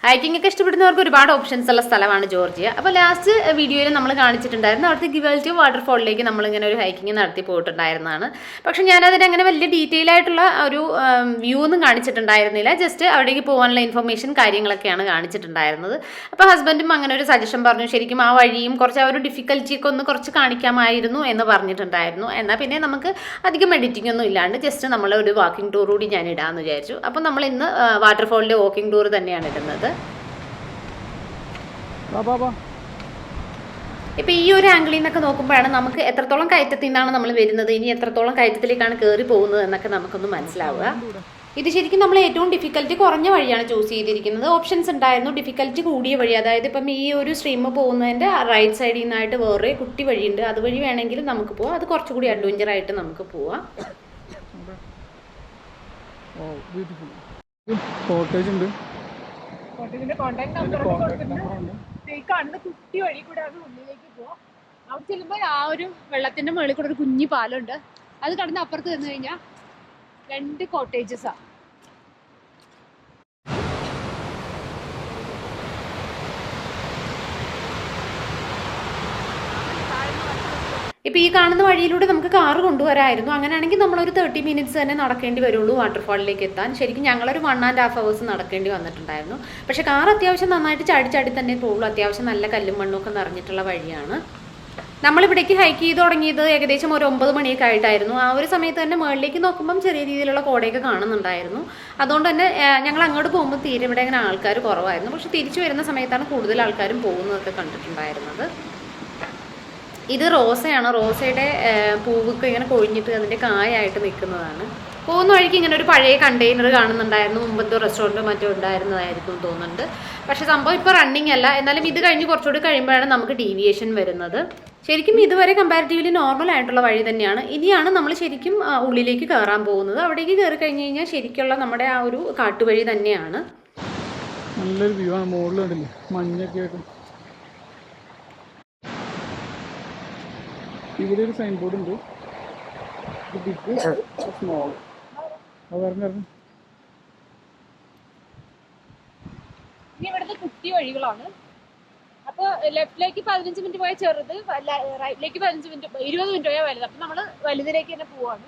Hiking ഒക്കെ ഇഷ്ടപ്പെടുന്നവർക്ക് ഒരുപാട് ഓപ്ഷൻസ് ഉള്ള സ്ഥലമാണ് ജോർജിയ. അപ്പോൾ ലാസ്റ്റ് വീഡിയോയിൽ നമ്മൾ കാണിച്ചിട്ടുണ്ടായിരുന്നു അവിടുത്തെ ഗിവൽറ്റി വാട്ടർഫോളിലേക്ക് നമ്മളിങ്ങനെ ഒരു ഹൈക്കിംഗ് നടത്തി പോയിട്ടുണ്ടായിരുന്നതാണ്. പക്ഷേ ഞാനതിന് അങ്ങനെ വലിയ ഡീറ്റെയിൽ ആയിട്ടുള്ള ഒരു വ്യൂ ഒന്നും കാണിച്ചിട്ടുണ്ടായിരുന്നില്ല. ജസ്റ്റ് അവിടേക്ക് പോകാനുള്ള ഇൻഫർമേഷൻ കാര്യങ്ങളൊക്കെയാണ് കാണിച്ചിട്ടുണ്ടായിരുന്നത്. അപ്പോൾ ഹസ്ബൻഡും അങ്ങനെ ഒരു സജഷൻ പറഞ്ഞു, ശരിക്കും ആ വഴിയും കുറച്ച് ആ ഒരു ഡിഫിക്കൽറ്റിയൊക്കെ ഒന്ന് കുറച്ച് കാണിക്കാമായിരുന്നു എന്ന് പറഞ്ഞിട്ടുണ്ടായിരുന്നു. എന്നാൽ പിന്നെ നമുക്ക് അധികം എഡിറ്റിംഗ് ഒന്നും ഇല്ലാണ്ട് ജസ്റ്റ് നമ്മൾ ഒരു വാക്കിംഗ് ടൂർ കൂടി ഞാൻ ഇടാമെന്ന് വിചാരിച്ചു. അപ്പോൾ നമ്മൾ ഇന്ന് വാട്ടർഫോളിൻ്റെ വാക്കിംഗ് ടൂർ തന്നെയാണ് ഇടുന്നത്. ഇപ്പം ഈ ഒരു ആംഗിളിൽ നിന്നൊക്കെ നോക്കുമ്പോഴാണ് നമുക്ക് എത്രത്തോളം കയറ്റത്തിൽ നിന്നാണ് നമ്മൾ വരുന്നത്, ഇനി എത്രത്തോളം കയറ്റത്തിലേക്കാണ് കയറി പോകുന്നത് എന്നൊക്കെ നമുക്കൊന്ന് മനസ്സിലാവുക. ഇത് ശരിക്കും നമ്മൾ ഏറ്റവും ഡിഫിക്കൽറ്റി കുറഞ്ഞ വഴിയാണ് ചൂസ് ചെയ്തിരിക്കുന്നത്. ഓപ്ഷൻസ് ഉണ്ടായിരുന്നു ഡിഫിക്കൽറ്റി കൂടിയ വഴി, അതായത് ഇപ്പം ഈ ഒരു സ്ട്രീം പോകുന്നതിൻ്റെ റൈറ്റ് സൈഡിൽ നിന്നായിട്ട് വേറെ കുട്ടി വഴിയുണ്ട്, അതുവഴി വേണമെങ്കിലും നമുക്ക് പോവാം. അത് കുറച്ചുകൂടി അഡ്വഞ്ചറായിട്ട് നമുക്ക് പോവാം. കാണുന്ന കുട്ടി വഴി കൂടെ അത് ഉള്ളിലേക്ക് പോവാം. അവിടെ ചെല്ലുമ്പോൾ ആ ഒരു വെള്ളത്തിന്റെ മുകളിൽ കൂടെ ഒരു കുഞ്ഞി പാലമുണ്ട്. അത് കടന്ന് അപ്പുറത്ത് വന്നു കഴിഞ്ഞാൽ 2 കോട്ടേജസാ. ഇപ്പോൾ ഈ കാണുന്ന വഴിയിലൂടെ നമുക്ക് കാറ് കൊണ്ടുവരാമായിരുന്നു. അങ്ങനെയാണെങ്കിൽ നമ്മളൊരു 30 മിനിറ്റ്സ് തന്നെ നടക്കേണ്ടി വരുള്ളൂ വാട്ടർഫാളിലേക്ക് എത്താൻ. ശരിക്കും ഞങ്ങളൊരു 1.5 hours നടക്കേണ്ടി വന്നിട്ടുണ്ടായിരുന്നു. പക്ഷേ കാർ അത്യാവശ്യം നന്നായിട്ട് ചാടി തന്നെ പോകുള്ളൂ. അത്യാവശ്യം നല്ല കല്ലും മണ്ണും ഒക്കെ നിറഞ്ഞിട്ടുള്ള വഴിയാണ്. നമ്മളിവിടേക്ക് ഹൈക്ക് ചെയ്ത് തുടങ്ങിയത് ഏകദേശം ഒരു 9 മണിയൊക്കെ ആയിട്ടായിരുന്നു. ആ ഒരു സമയത്ത് തന്നെ മുകളിലേക്ക് നോക്കുമ്പം ചെറിയ രീതിയിലുള്ള കോടയൊക്കെ കാണുന്നുണ്ടായിരുന്നു. അതുകൊണ്ട് തന്നെ ഞങ്ങൾ അങ്ങോട്ട് പോകുമ്പോൾ തീരെ ഇവിടെ ഇങ്ങനെ ആൾക്കാർ കുറവായിരുന്നു. പക്ഷെ തിരിച്ചു വരുന്ന സമയത്താണ് കൂടുതൽ ആൾക്കാരും പോകുന്നതൊക്കെ കണ്ടിട്ടുണ്ടായിരുന്നത്. ഇത് റോസയാണ്. റോസയുടെ പൂവൊക്കെ ഇങ്ങനെ കൊഴിഞ്ഞിട്ട് അതിൻ്റെ കായായിട്ട് നിൽക്കുന്നതാണ്. പോകുന്ന വഴിക്ക് ഇങ്ങനെ ഒരു പഴയ കണ്ടെയ്നർ കാണുന്നുണ്ടായിരുന്നു. മുമ്പത്തെ റെസ്റ്റോറൻറ്റോ മറ്റോ ഉണ്ടായിരുന്നതായിരിക്കും തോന്നുന്നുണ്ട്. പക്ഷേ സംഭവം ഇപ്പോൾ റണ്ണിങ് അല്ല. എന്നാലും ഇത് കഴിഞ്ഞ് കുറച്ചുകൂടി കഴിയുമ്പോഴാണ് നമുക്ക് ഡീവിയേഷൻ വരുന്നത്. ശരിക്കും ഇതുവരെ കമ്പാരിറ്റീവ്ലി നോർമൽ ആയിട്ടുള്ള വഴി തന്നെയാണ്. ഇനിയാണ് നമ്മൾ ശരിക്കും ഉള്ളിലേക്ക് കയറാൻ പോകുന്നത്. അവിടേക്ക് കയറി കഴിഞ്ഞ് കഴിഞ്ഞാൽ ശരിക്കുള്ള നമ്മുടെ ആ ഒരു കാട്ടുവഴി തന്നെയാണ്. നല്ലൊരു വ്യൂ ആണ്. മുകളിൽ കണ്ടില്ലേ മഞ്ഞൊക്കെ ആയിട്ട്. ഇവിടെ ഒരു സൈൻ ബോർഡ് ഉണ്ട്, ബിഗ് സ്മോൾ. ഇനി ഇവിടുത്തെ കുട്ടി വഴികളാണ്. അപ്പോൾ ലെഫ്റ്റിലേക്ക് 15 മിനിറ്റ് പോയാൽ ചെറുത്, റൈറ്റിലേക്ക് 15 മിനിറ്റ് 20 മിനിറ്റ് പോയാൽ വലുത്. അപ്പം നമ്മൾ വലുതിലേക്ക് തന്നെ പോവാണ്.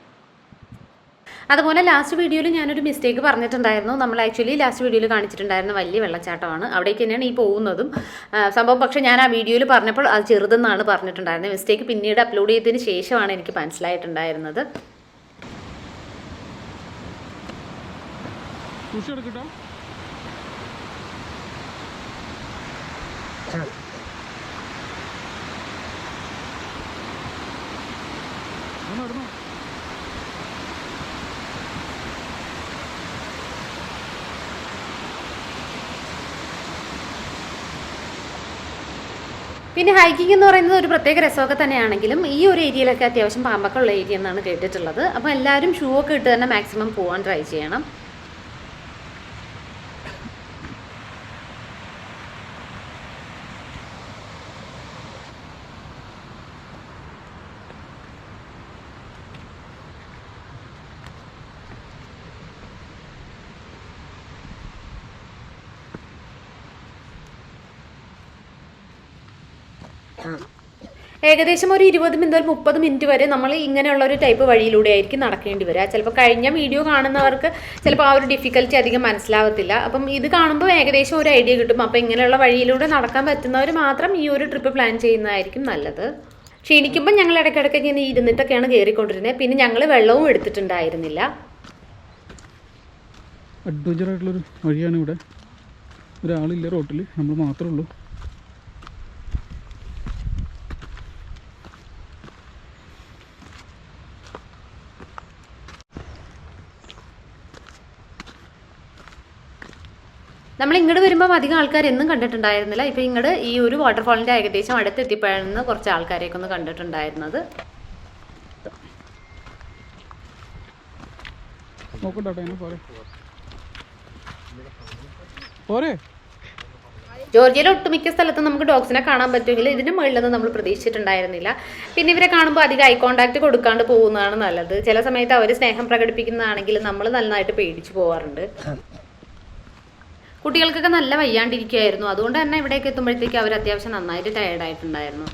അതുപോലെ ലാസ്റ്റ് വീഡിയോയിൽ ഞാനൊരു മിസ്റ്റേക്ക് പറഞ്ഞിട്ടുണ്ടായിരുന്നു. നമ്മൾ ആക്ച്വലി ലാസ്റ്റ് വീഡിയോയിൽ കാണിച്ചിട്ടുണ്ടായിരുന്ന വലിയ വെള്ളച്ചാട്ടമാണ്. അവിടേക്ക് തന്നെയാണ് ഈ പോകുന്നതും സംഭവം. പക്ഷേ ഞാൻ ആ വീഡിയോയിൽ പറഞ്ഞപ്പോൾ അത് ചെറുതെന്നാണ് പറഞ്ഞിട്ടുണ്ടായിരുന്നത്. മിസ്റ്റേക്ക് പിന്നീട് അപ്ലോഡ് ചെയ്തതിന് ശേഷമാണ് എനിക്ക് മനസ്സിലായിട്ടുണ്ടായിരുന്നത്. പിന്നെ ഹൈക്കിംഗ് എന്ന് പറയുന്നത് ഒരു പ്രത്യേക രസമൊക്കെ തന്നെയാണെങ്കിലും ഈ ഒരു ഏരിയയിലൊക്കെ അത്യാവശ്യം പാമ്പൊക്കെ ഉള്ള ഏരിയ എന്നാണ് കേട്ടിട്ടുള്ളത്. അപ്പോൾ എല്ലാവരും ഷൂ ഒക്കെ ഇട്ട് തന്നെ മാക്സിമം പോകാൻ ട്രൈ ചെയ്യണം. ഏകദേശം ഒരു 20 മുതൽ 30 മിനിറ്റ് വരെ നമ്മൾ ഇങ്ങനെയുള്ള ഒരു ടൈപ്പ് വഴിയിലൂടെ ആയിരിക്കും നടക്കേണ്ടി വരിക. ചിലപ്പോൾ കഴിഞ്ഞ വീഡിയോ കാണുന്നവർക്ക് ചിലപ്പോൾ ആ ഒരു ഡിഫിക്കൽറ്റി അധികം മനസ്സിലാവത്തില്ല. അപ്പം ഇത് കാണുമ്പോൾ ഏകദേശം ഒരു ഐഡിയ കിട്ടും. അപ്പോൾ ഇങ്ങനെയുള്ള വഴിയിലൂടെ നടക്കാൻ പറ്റുന്നവർ മാത്രം ഈ ഒരു ട്രിപ്പ് പ്ലാൻ ചെയ്യുന്നതായിരിക്കും നല്ലത്. ക്ഷീണിക്കുമ്പോൾ ഞങ്ങൾ ഇടയ്ക്കിടയ്ക്ക് ഇങ്ങനെ ഇരുന്നിട്ടൊക്കെയാണ് കയറിക്കൊണ്ടിരുന്നത്. പിന്നെ ഞങ്ങൾ വെള്ളവും എടുത്തിട്ടുണ്ടായിരുന്നില്ല. അഡ്വഞ്ചർ ആയിട്ടുള്ളൊരു വഴിയാണ്. ഇവിടെ ഒരാളില്ല റോട്ടിൽ, നമ്മൾ മാത്രമേ ഉള്ളൂ. നമ്മൾ ഇങ്ങോട്ട് വരുമ്പോൾ അധികം ആൾക്കാർ എന്നും കണ്ടിട്ടുണ്ടായിരുന്നില്ല. ഇപ്പോൾ ഇങ്ങോട്ട് ഈ ഒരു വാട്ടർഫാളിൻ്റെ ഏകദേശം അടുത്തെത്തിയപ്പോഴാണ് കുറച്ച് ആൾക്കാരെയൊക്കെ ഒന്ന് കണ്ടിട്ടുണ്ടായിരുന്നത്. ജോർജിയയിലെ ഒട്ടുമിക്ക സ്ഥലത്തും നമുക്ക് ഡോഗ്സിനെ കാണാൻ പറ്റുമെങ്കിൽ ഇതിന് മുകളിലൊന്നും നമ്മൾ പ്രതീക്ഷിച്ചിട്ടുണ്ടായിരുന്നില്ല. പിന്നെ ഇവരെ കാണുമ്പോൾ അധികം ഐ കോണ്ടാക്ട് കൊടുക്കാണ്ട് പോകുന്നതാണ് നല്ലത്. ചില സമയത്ത് അവർ സ്നേഹം പ്രകടിപ്പിക്കുന്നതാണെങ്കിൽ നമ്മൾ നന്നായിട്ട് പേടിച്ചു പോകാറുണ്ട്. കുട്ടികൾക്കൊക്കെ നല്ല വയ്യാണ്ടിരിക്കുമായിരുന്നു. അതുകൊണ്ട് തന്നെ ഇവിടേക്ക് എത്തുമ്പോഴത്തേക്ക് അവർ അത്യാവശ്യം നന്നായിട്ട് ടയേർഡായിട്ടുണ്ടായിരുന്നു.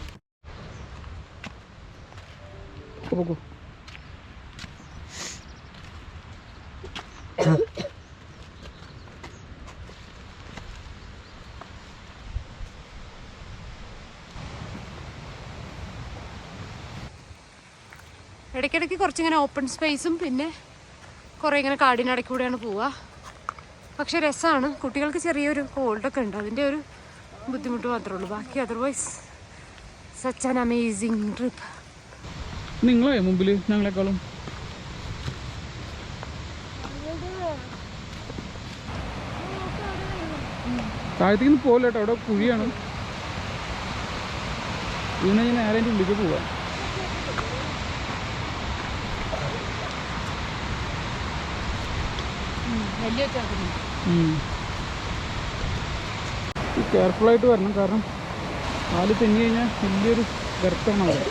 ഇടയ്ക്കിടയ്ക്ക് കുറച്ചിങ്ങനെ ഓപ്പൺ സ്പേസും പിന്നെ കുറേ ഇങ്ങനെ കാടിനടയ്ക്ക് കൂടെയാണ് പോവുക. പക്ഷെ രസമാണ്. കുട്ടികൾക്ക് ചെറിയൊരു കോൾഡൊക്കെ ഉണ്ട്, അതിൻ്റെ ഒരു ബുദ്ധിമുട്ട് മാത്രമേ ഉള്ളൂ. ബാക്കി otherwise such an amazing trip. നിങ്ങളെ മുമ്പിൽ ഞങ്ങളെക്കാളും താഴത്തേക്ക് പോകില്ല കേട്ടോ, അവിടെ കുഴിയാണ്. ഇതിനെ ഞാൻ നേരെ അതിൻ്റെ ഉള്ളിലേക്ക് പോവാം. കെയർഫുള്ളായിട്ട് വരണം, കാരണം കാല് തെന്നി കഴിഞ്ഞാൽ വലിയൊരു ഗർത്തമാണ് അവിടെ.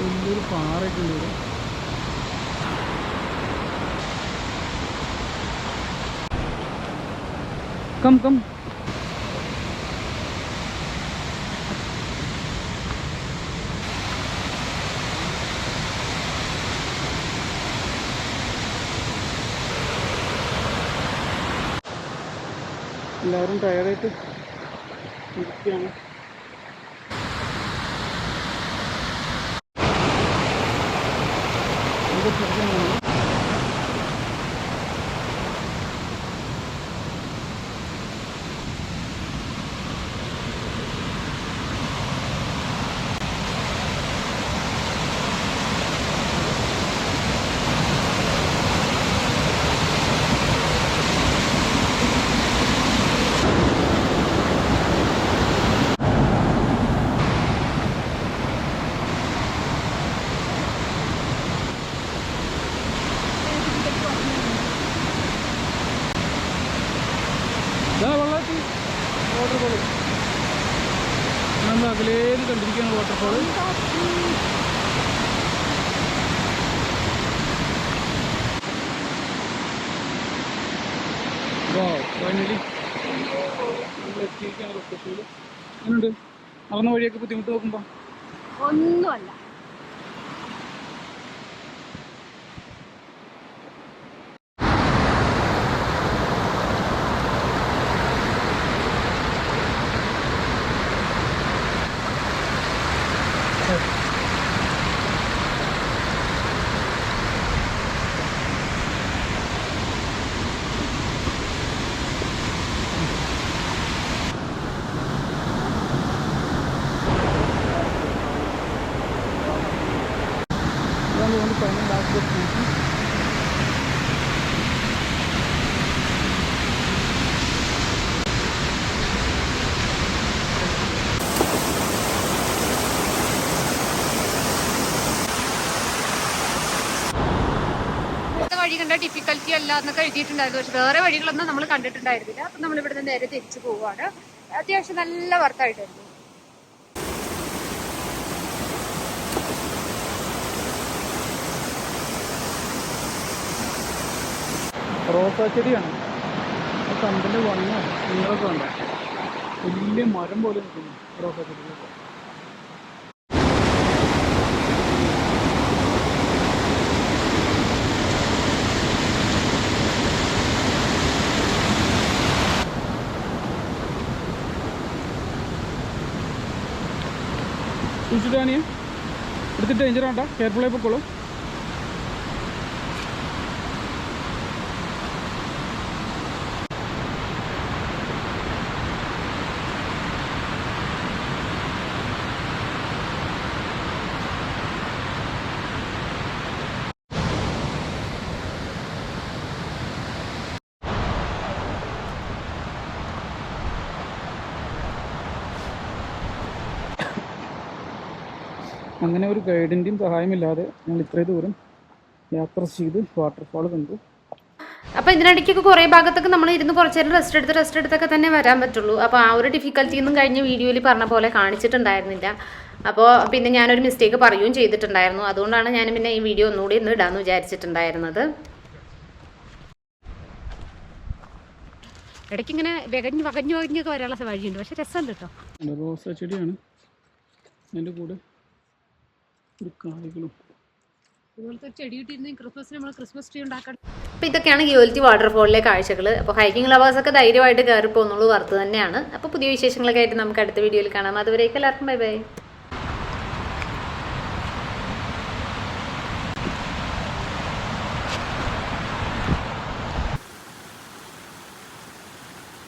വലിയൊരു പാറയൊക്കെ ഉണ്ട് ഇവിടെ. Come come. എല്ലാവരും ടയർഡായിട്ട് ഇരിക്കുകയാണ്. വെള്ളത്തിൽ വാട്ടർഫോള് നമ്മൾ അകലേന്ന് കണ്ടിരിക്കുകയാണ്. വാട്ടർഫോള് ഫൈനലി എത്തിയിരിക്കുകയാണ് ലൊക്കേഷനിൽ. എങ്ങനെയുണ്ട് നടന്ന വഴിയൊക്കെ ബുദ്ധിമുട്ട് നോക്കുമ്പോൾ? ഒന്നുമല്ല. final last destination. വഴി കണ്ട ഡിഫിക്കൽറ്റി അല്ല എന്നൊക്കെ എഴുതിയിട്ടുണ്ടായിരുന്നു. പക്ഷെ വേറെ വഴികളൊന്നും നമ്മൾ കണ്ടിട്ടുണ്ടായിരുന്നില്ല. അപ്പം നമ്മൾ ഇവിടുന്ന് നേരെ തിരിച്ചു പോവുകയാണ്. അത്യാവശ്യം നല്ല വർത്തായിട്ടായിരുന്നു. റോസാ ചെടിയാണ്. ആ കണ്ടിൻ്റെ വണ്ണോ നീളമൊക്കെ ഉണ്ട്. വലിയ മരം പോലെ നിൽക്കുന്നു റോസാ ചെടികളൊക്കെ. കുഴിച്ചിട്ടാണ് എടുത്തിട്ട് ഡേഞ്ചർ വേണ്ട, കെയർഫുള്ളായി പൊക്കോളൂ. അങ്ങനെ ഒരു ഗൈഡിൻ്റെയും സഹായമില്ലാതെ ഞങ്ങൾ ഇത്രയും ദൂരം യാത്ര ചെയ്ത് വാട്ടർഫാൾ കണ്ടു. അപ്പോൾ ഇതിനിടയ്ക്കൊക്കെ കുറേ ഭാഗത്തൊക്കെ നമ്മൾ ഇരുന്ന് കുറച്ച് നേരം റെസ്റ്റ് എടുത്തൊക്കെ തന്നെ വരാൻ പറ്റുള്ളൂ. അപ്പോൾ ആ ഒരു ഡിഫിക്കൽറ്റിയൊന്നും കഴിഞ്ഞ വീഡിയോയിൽ പറഞ്ഞ പോലെ കാണിച്ചിട്ടുണ്ടായിരുന്നില്ല. അപ്പോൾ പിന്നെ ഞാനൊരു മിസ്റ്റേക്ക് പറയുകയും ചെയ്തിട്ടുണ്ടായിരുന്നു. അതുകൊണ്ടാണ് ഞാൻ പിന്നെ ഈ വീഡിയോ ഒന്നുകൂടി ഇന്ന് ഇടാമെന്ന് വിചാരിച്ചിട്ടുണ്ടായിരുന്നത്. ഇടയ്ക്ക് ഇങ്ങനെ വകഞ്ഞൊക്കെ വരാനുള്ള വഴിയുണ്ട്, പക്ഷെ രസമുണ്ട് കേട്ടോ. റോസ ചെടിയാണ് അതിൻ്റെ കൂടെ ഒരു കായ്കളും. ഇതുപോലത്തെ ഒരു ചെടി കിട്ടിയിരുന്നെങ്കിൽ ക്രിസ്മസിന് നമ്മൾ ക്രിസ്മസ് ട്രീ ഉണ്ടാക്കാൻ. അപ്പോൾ ഇതൊക്കെയാണ് ഗിയോൽറ്റി വാട്ടർഫോളിലെ കാഴ്ചകൾ. അപ്പോൾ ഹൈക്കിംഗ് ലവേഴ്സൊക്കെ ധൈര്യമായിട്ട് കയറി പോകുന്നുള്ളൂ, വറുത്ത് തന്നെയാണ്. അപ്പോൾ പുതിയ വിശേഷങ്ങളൊക്കെ ആയിട്ട് നമുക്ക് അടുത്ത വീഡിയോയിൽ കാണാം. അതുവരേക്കും എല്ലാവർക്കും ബൈ ബൈ.